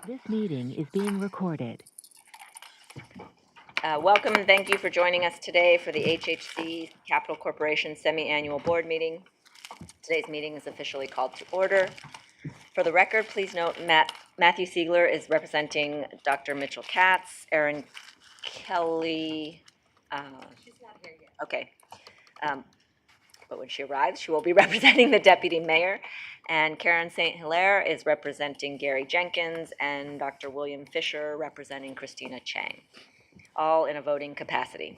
This meeting is being recorded. Welcome and thank you for joining us today for the HHC Capital Corporation Semi-Annual Board Meeting. Today's meeting is officially called to order. For the record, please note Matthew Siegler is representing Dr. Mitchell Katz, Erin Kelly. She's not here yet. Okay. But when she arrives, she will be representing the Deputy Mayor. And Karen St. Hilaire is representing Gary Jenkins, and Dr. William Fisher representing Christina Chang, all in a voting capacity.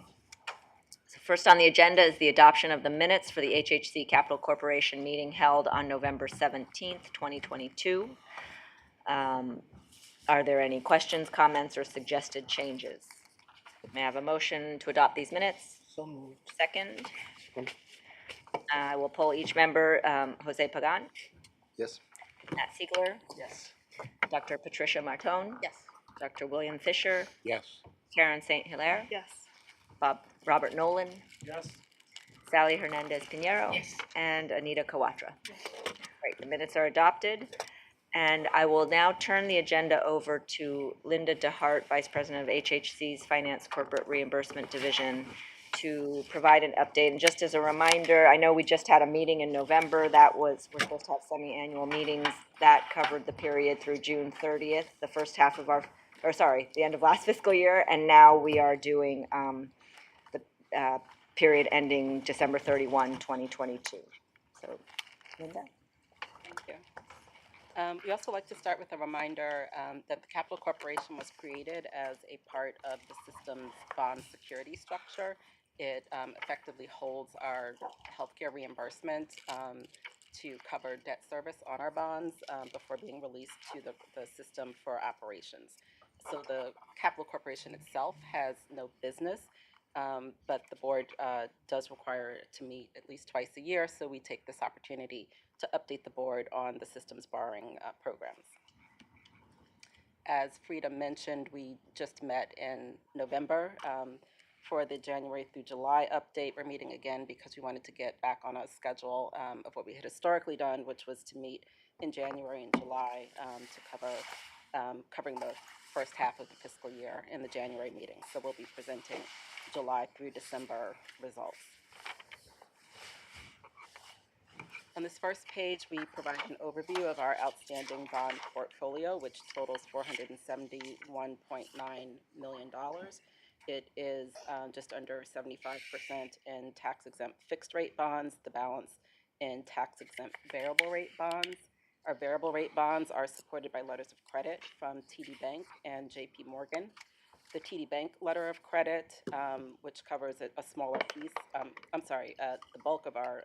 So first on the agenda is the adoption of the minutes for the HHC Capital Corporation meeting held on November 17th, 2022. Are there any questions, comments, or suggested changes? May I have a motion to adopt these minutes? So moved. Second. I will poll each member. Jose Pagan, Yes. Matt Siegler, Yes. Dr. Patricia Martone, Yes. Dr. William Fisher, Yes. Karen St. Hilaire, Yes. Robert Nolan, Yes. Sally Hernandez Pinheiro, Yes. and Anita Kawatra. Great, the minutes are adopted. And I will now turn the agenda over to Linda DeHart, Vice President of HHC's Finance Corporate Reimbursement Division, to provide an update. And just as a reminder, I know we just had a meeting in November. We're supposed to have semi-annual meetings. That covered the period through June 30th, the first half of the end of last fiscal year. And now we are doing the period ending December 31, 2022. So, Linda? Thank you. We also like to start with a reminder that the Capital Corporation was created as a part of the system's bond security structure. It effectively holds our healthcare reimbursement to cover debt service on our bonds before being released to the system for operations. So the Capital Corporation itself has no business, but the board does require it to meet at least twice a year, so we take this opportunity to update the board on the system's borrowing programs. As Frida mentioned, we just met in November for the January through July update. We're meeting again because we wanted to get back on a schedule of what we had historically done, which was to meet in January and July to cover covering the first half of the fiscal year in the January meeting. So we'll be presenting July through December results. On this first page, we provide an overview of our outstanding bond portfolio, which totals $471.9 million. It is just under 75% in tax-exempt fixed-rate bonds, the balance in tax-exempt variable rate bonds. Our variable rate bonds are supported by letters of credit from TD Bank and JP Morgan. The TD Bank letter of credit, which covers a smaller piece, the bulk of our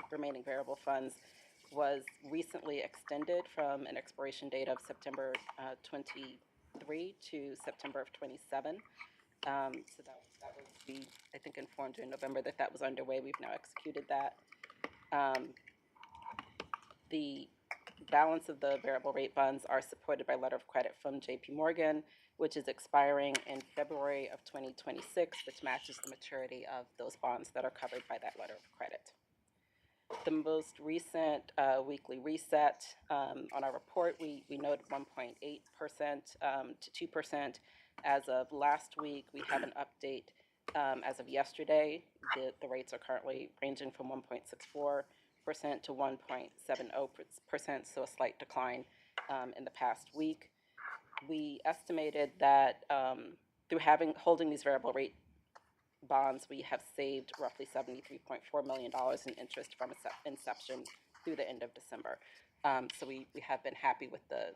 remaining variable funds, was recently extended from an expiration date of September 23 to September of 27. So that was, we, I think, informed you in November that was underway. We've now executed that. The balance of the variable rate bonds are supported by letter of credit from JP Morgan, which is expiring in February of 2026, which matches the maturity of those bonds that are covered by that letter of credit. The most recent weekly reset on our report, we noted 1.8% to 2%. As of last week, we have an update as of yesterday. The rates are currently ranging from 1.64% to 1.70%, so a slight decline in the past week. We estimated that through holding these variable rate bonds, we have saved roughly $73.4 million in interest from inception through the end of December. So we have been happy with the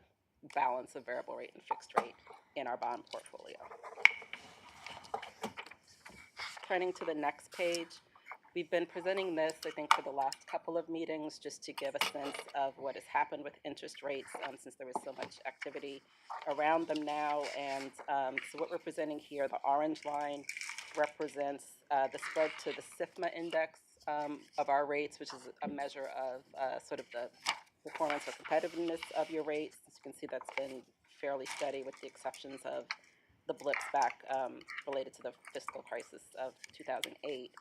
balance of variable rate and fixed rate in our bond portfolio. Turning to the next page, we've been presenting this, I think, for the last couple of meetings, just to give a sense of what has happened with interest rates since there was so much activity around them now. And so what we're presenting here, the orange line represents the spread to the SIFMA index of our rates, which is a measure of sort of the performance or competitiveness of your rates. As you can see, that's been fairly steady with the exceptions of the blips back related to the fiscal crisis of 2008.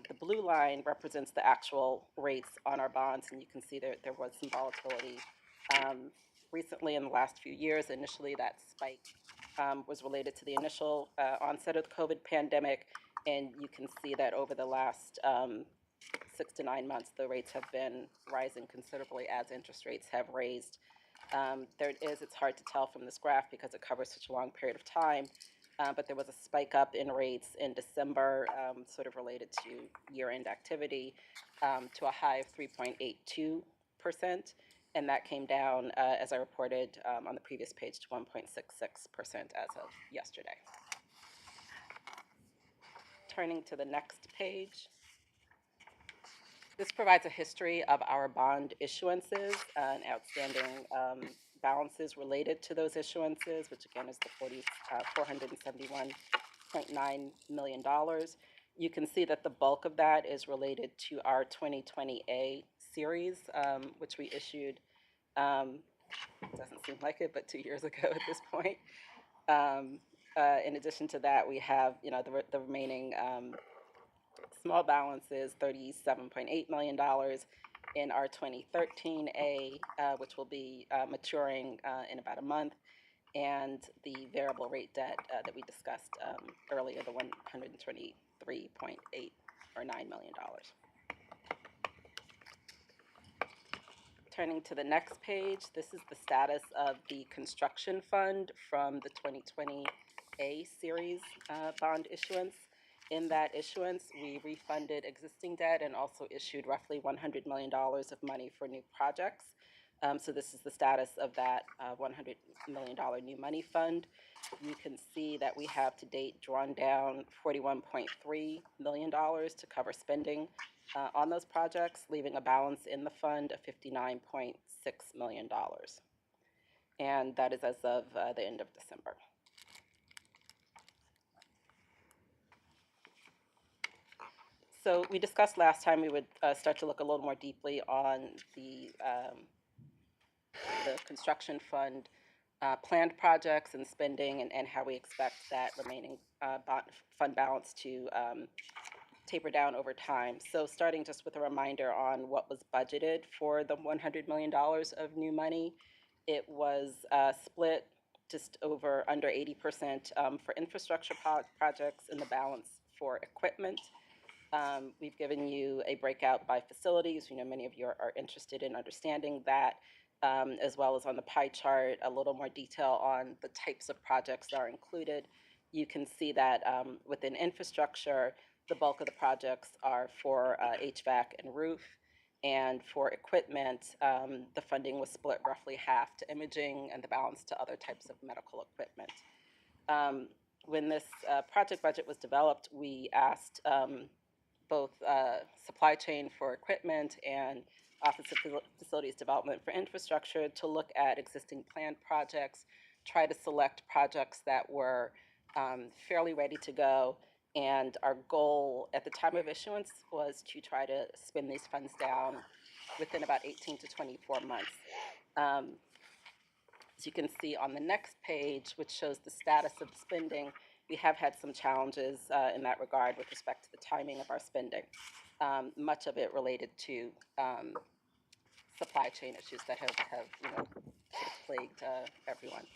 The blue line represents the actual rates on our bonds, and you can see there was some volatility recently in the last few years. Initially, that spike was related to the initial onset of the COVID pandemic, and you can see that over the last 6 to 9 months, the rates have been rising considerably as interest rates have raised. It's hard to tell from this graph because it covers such a long period of time, but there was a spike up in rates in December, sort of related to year-end activity, to a high of 3.82%, and that came down, as I reported on the previous page, to 1.66% as of yesterday. Turning to the next page. This provides a history of our bond issuances and outstanding balances related to those issuances, which again is the $471.9 million. You can see that the bulk of that is related to our 2020A series, which we issued, doesn't seem like it, but 2 years ago at this point. In addition to that, we have, the remaining small balances, $37.8 million in our 2013A, which will be maturing in about a month, and the variable rate debt that we discussed earlier, the $123.8 or $9 million. Turning to the next page, this is the status of the construction fund from the 2020A series bond issuance. In that issuance, we refunded existing debt and also issued roughly $100 million of money for new projects. So this is the status of that $100 million new money fund. You can see that we have to date drawn down $41.3 million to cover spending on those projects, leaving a balance in the fund of $59.6 million. And that is as of the end of December. So we discussed last time we would start to look a little more deeply on the construction fund planned projects and spending, and how we expect that remaining fund balance to taper down over time. So starting just with a reminder on what was budgeted for the $100 million of new money, it was split just under 80% for infrastructure projects and the balance for equipment. We've given you a breakout by facilities. Many of you are interested in understanding that, as well as on the pie chart, a little more detail on the types of projects that are included. You can see that within infrastructure, the bulk of the projects are for HVAC and roof. And for equipment, the funding was split roughly half to imaging and the balance to other types of medical equipment. When this project budget was developed, we asked both supply chain for equipment and Office of Facilities Development for infrastructure to look at existing planned projects, try to select projects that were fairly ready to go. And our goal at the time of issuance was to try to spend these funds down within about 18 to 24 months. As you can see on the next page, which shows the status of the spending, we have had some challenges in that regard with respect to the timing of our spending. Much of it related to supply chain issues that have sort of plagued everyone.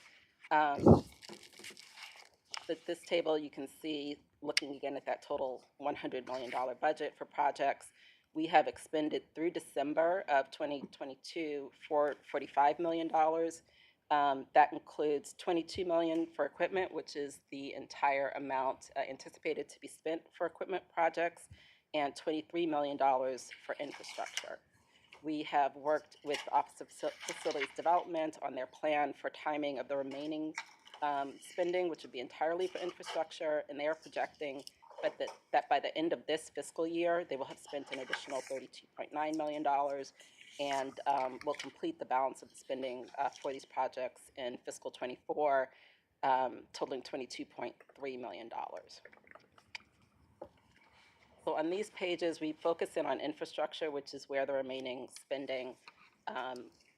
But this table, you can see, looking again at that total $100 million budget for projects, we have expended through December of 2022 for $45 million. That includes $22 million for equipment, which is the entire amount anticipated to be spent for equipment projects, and $23 million for infrastructure. We have worked with the Office of Facilities Development on their plan for timing of the remaining spending, which would be entirely for infrastructure, and they are projecting that by the end of this fiscal year, they will have spent an additional $32.9 million, and will complete the balance of the spending for these projects in fiscal 24, totaling $22.3 million. So on these pages, we focus in on infrastructure, which is where the remaining spending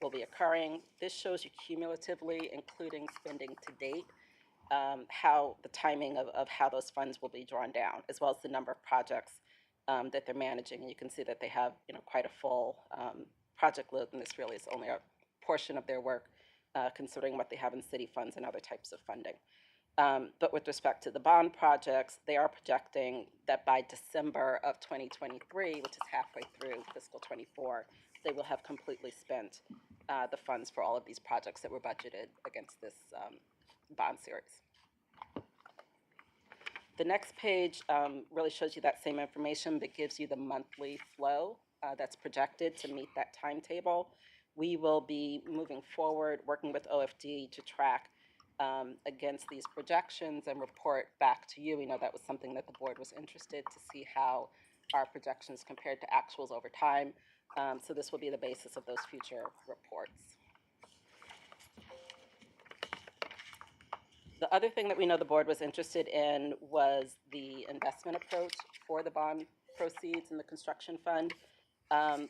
will be occurring. This shows you cumulatively, including spending to date, how the timing of how those funds will be drawn down, as well as the number of projects that they're managing. And you can see that they have quite a full project load, and this really is only a portion of their work considering what they have in city funds and other types of funding. But with respect to the bond projects, they are projecting that by December of 2023, which is halfway through fiscal 24, they will have completely spent the funds for all of these projects that were budgeted against this bond series. The next page really shows you that same information, but gives you the monthly flow that's projected to meet that timetable. We will be moving forward, working with OFD to track against these projections and report back to you. We know that was something that the board was interested to see how our projections compared to actuals over time. So this will be the basis of those future reports. The other thing that we know the board was interested in was the investment approach for the bond proceeds in the construction fund.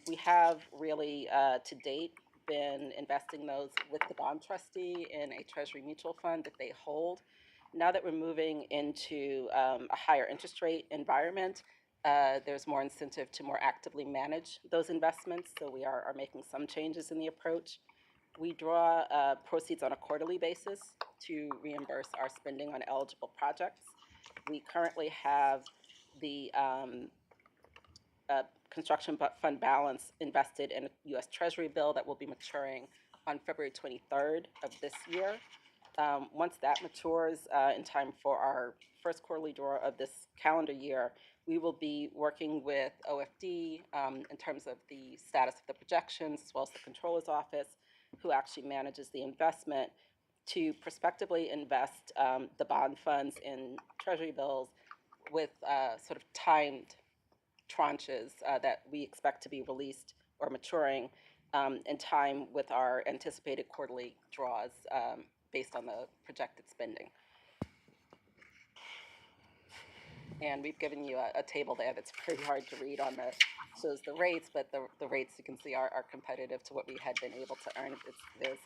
We have really, to date, been investing those with the bond trustee in a treasury mutual fund that they hold. Now that we're moving into a higher interest rate environment, there's more incentive to more actively manage those investments. So we are making some changes in the approach. We draw proceeds on a quarterly basis to reimburse our spending on eligible projects. We currently have the construction fund balance invested in a U.S. Treasury bill that will be maturing on February 23rd of this year. Once that matures in time for our first quarterly draw of this calendar year, we will be working with OFD in terms of the status of the projections, as well as the controller's office, who actually manages the investment, to prospectively invest the bond funds in treasury bills with sort of timed tranches that we expect to be released or maturing in time with our anticipated quarterly draws based on the projected spending. And we've given you a table there that's pretty hard to read on the, shows the rates, but the rates you can see are competitive to what we had been able to earn. There's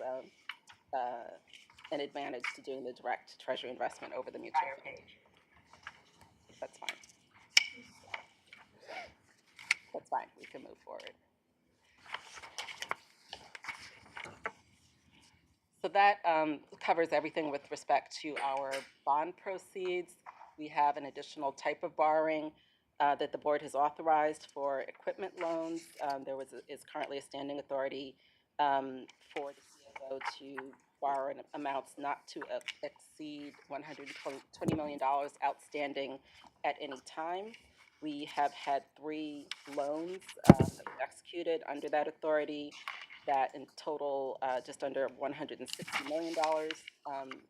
an advantage to doing the direct treasury investment over the mutual fund. That's fine. That's fine, we can move forward. So that covers everything with respect to our bond proceeds. We have an additional type of borrowing that the board has authorized for equipment loans. There is currently a standing authority for the CFO to borrow in amounts not to exceed $120 million outstanding at any time. We have had 3 loans that were executed under that authority that in total just under $160 million.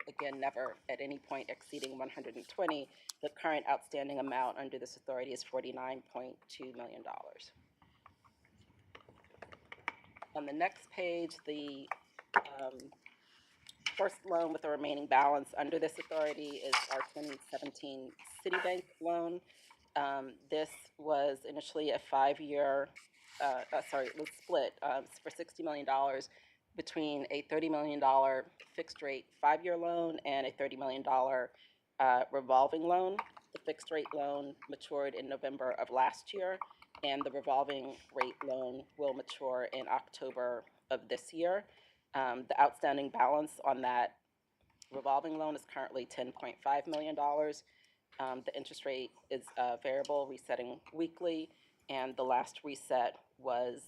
Again, never at any point exceeding 120. The current outstanding amount under this authority is $49.2 million. On the next page, the first loan with the remaining balance under this authority is our 2017 Citibank loan. This was initially a 5-year, it was split for $60 million between a $30 million fixed rate 5-year loan and a $30 million revolving loan. The fixed rate loan matured in November of last year, and the revolving rate loan will mature in October of this year. The outstanding balance on that revolving loan is currently $10.5 million. The interest rate is variable, resetting weekly, and the last reset was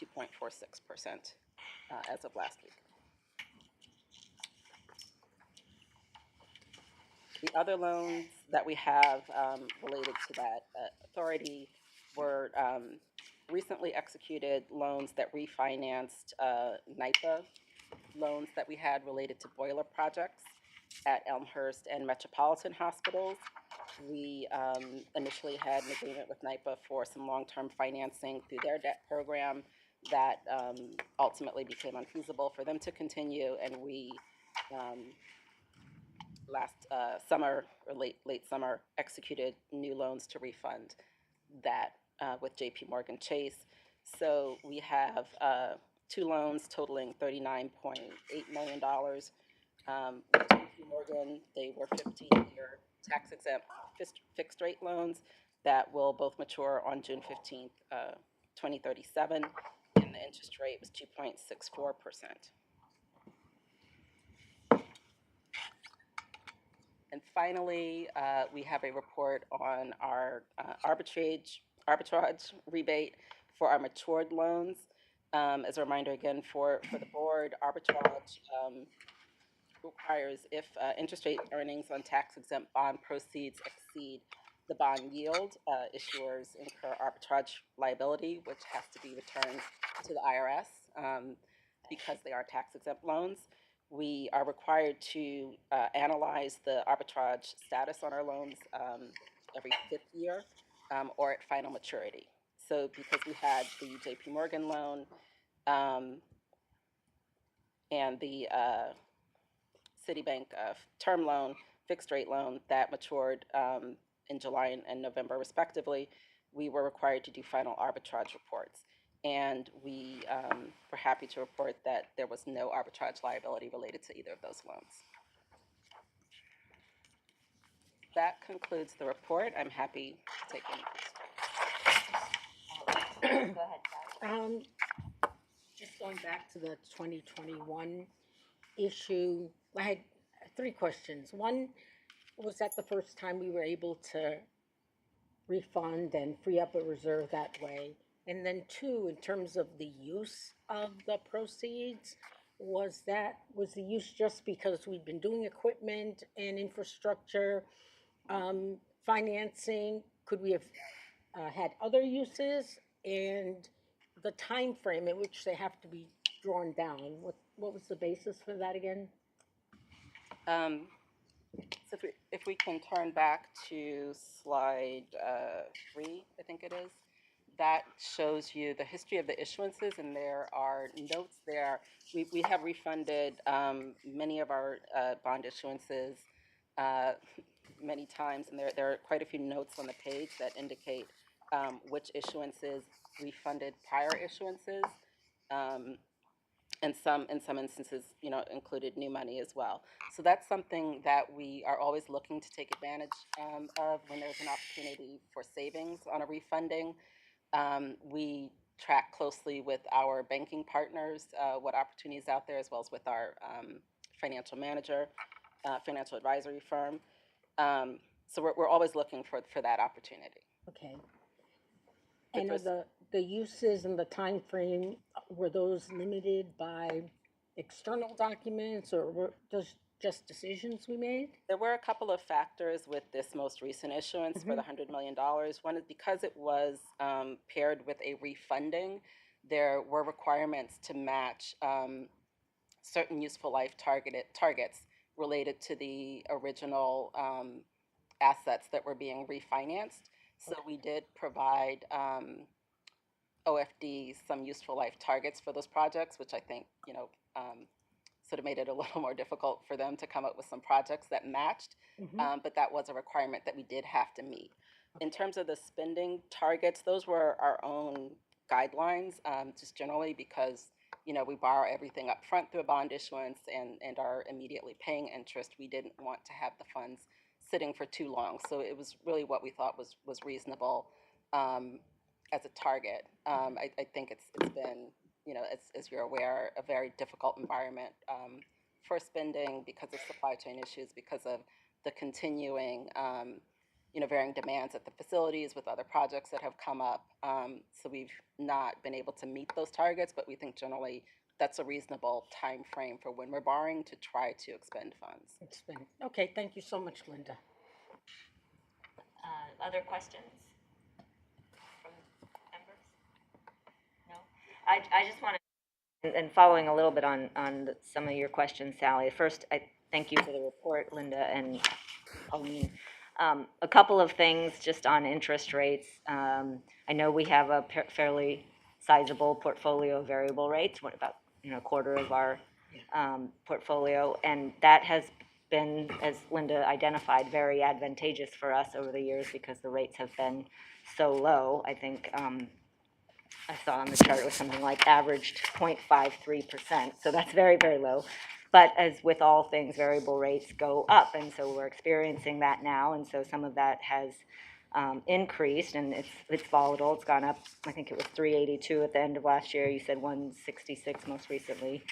2.46% as of last week. The other loans that we have related to that authority were recently executed loans that refinanced NYPA loans that we had related to boiler projects at Elmhurst and Metropolitan Hospitals. We initially had an agreement with NYPA for some long-term financing through their debt program that ultimately became unfeasible for them to continue, and we last summer or late summer executed new loans to refund that with JP Morgan Chase. So we have 2 loans totaling $39.8 million. With JP Morgan, they were 15-year tax-exempt fixed rate loans that will both mature on June 15th, 2037, and the interest rate was 2.64%. And finally, we have a report on our arbitrage rebate for our matured loans. As a reminder again for the board, arbitrage requires if interest rate earnings on tax-exempt bond proceeds exceed the bond yield, issuers incur arbitrage liability, which has to be returned to the IRS because they are tax-exempt loans. We are required to analyze the arbitrage status on our loans every fifth year or at final maturity. So because we had the JP Morgan loan and the Citibank term loan, fixed rate loan that matured in July and November respectively, we were required to do final arbitrage reports. And we were happy to report that there was no arbitrage liability related to either of those loans. That concludes the report. I'm happy to take any questions. Go ahead, Sally. Just going back to the 2021 issue, I had 3 questions. One, was that the first time we were able to refund and free up a reserve that way? And then 2, in terms of the use of the proceeds, was the use just because we've been doing equipment and infrastructure financing? Could we have had other uses? And the time frame in which they have to be drawn down, what was the basis for that again? So if we can turn back to slide 3, I think it is, that shows you the history of the issuances, and there are notes there. We have refunded many of our bond issuances many times, and there are quite a few notes on the page that indicate which issuances refunded prior issuances. And in some instances, included new money as well. So that's something that we are always looking to take advantage of when there's an opportunity for savings on a refunding. We track closely with our banking partners what opportunities out there, as well as with our financial manager, financial advisory firm. So we're always looking for that opportunity. Okay. And are the uses and the time frame, were those limited by external documents, or were those just decisions we made? There were a couple of factors with this most recent issuance for the $100 million. One is because it was paired with a refunding, there were requirements to match certain useful life targets related to the original assets that were being refinanced. So we did provide OFD some useful life targets for those projects, which I think, sort of made it a little more difficult for them to come up with some projects that matched. But that was a requirement that we did have to meet. In terms of the spending targets, those were our own guidelines, just generally because, we borrow everything up front through a bond issuance and are immediately paying interest. We didn't want to have the funds sitting for too long. So it was really what we thought was reasonable as a target. I think it's been, as you're aware, a very difficult environment for spending because of supply chain issues, because of the continuing, varying demands at the facilities with other projects that have come up. So we've not been able to meet those targets, but we think generally that's a reasonable time frame for when we're borrowing to try to expend funds. Okay, thank you so much, Linda. Other questions from members? No? I just want to, and following a little bit on some of your questions, Sally. First, I thank you for the report, Linda and Pauline. A couple of things just on interest rates. I know we have a fairly sizable portfolio of variable rates, about a quarter of our portfolio, and that has been, as Linda identified, very advantageous for us over the years because the rates have been so low. I think I saw on the chart it was something like averaged 0.53%, so that's very, very low. But as with all things, variable rates go up, and so we're experiencing that now, and so some of that has increased, and it's volatile. It's gone up. I think it was 382 at the end of last year. You said 166 most recently.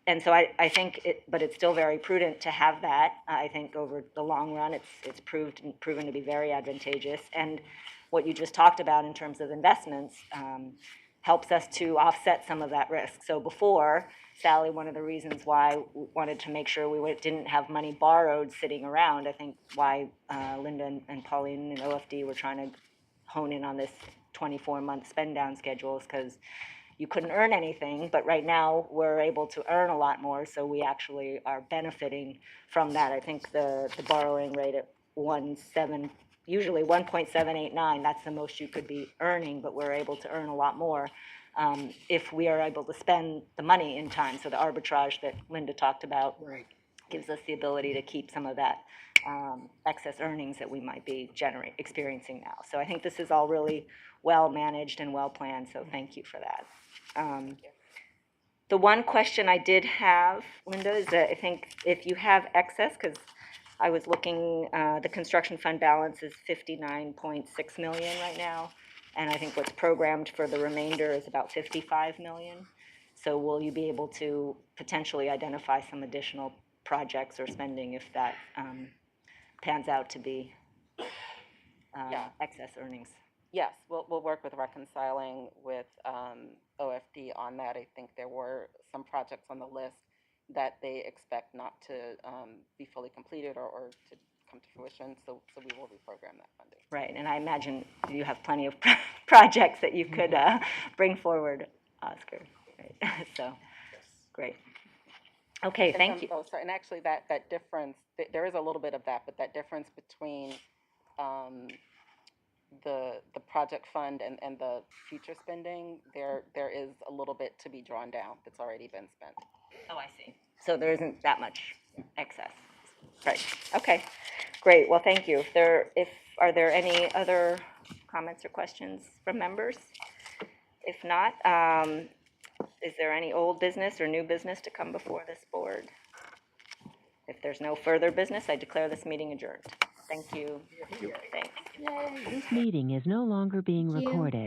And so I think but it's still very prudent to have that. I think over the long run, it's proven to be very advantageous. And what you just talked about in terms of investments helps us to offset some of that risk. So before, Sally, one of the reasons why we wanted to make sure we didn't have money borrowed sitting around, I think why Linda and Pauline and OFD were trying to hone in on this 24-month spend down schedule is because you couldn't earn anything, but right now we're able to earn a lot more, so we actually are benefiting from that. I think the borrowing rate at usually 1.789, that's the most you could be earning, but we're able to earn a lot more if we are able to spend the money in time. So the arbitrage that Linda talked about Right. gives us the ability to keep some of that excess earnings that we might be experiencing now. So I think this is all really well managed and well planned, so thank you for that. The one question I did have, Linda, is that I think if you have excess, because I was looking, the construction fund balance is 59.6 million right now, and I think what's programmed for the remainder is about 55 million. So will you be able to potentially identify some additional projects or spending if that pans out to be Yeah. excess earnings? Yes, we'll work with reconciling with OFD on that. I think there were some projects on the list that they expect not to be fully completed or to come to fruition, so we will reprogram that funding. Right, and I imagine you have plenty of projects that you could bring forward, Oscar. Right. So, great. Okay, thank you. Oh, sorry, and actually that difference, there is a little bit of that, but that difference between the project fund and the future spending, there is a little bit to be drawn down that's already been spent. Oh, I see. So there isn't that much excess. Right, okay, great, well, thank you. Are there any other comments or questions from members? If not, is there any old business or new business to come before this board? If there's no further business, I declare this meeting adjourned. Thank you. Thanks. This meeting is no longer being recorded.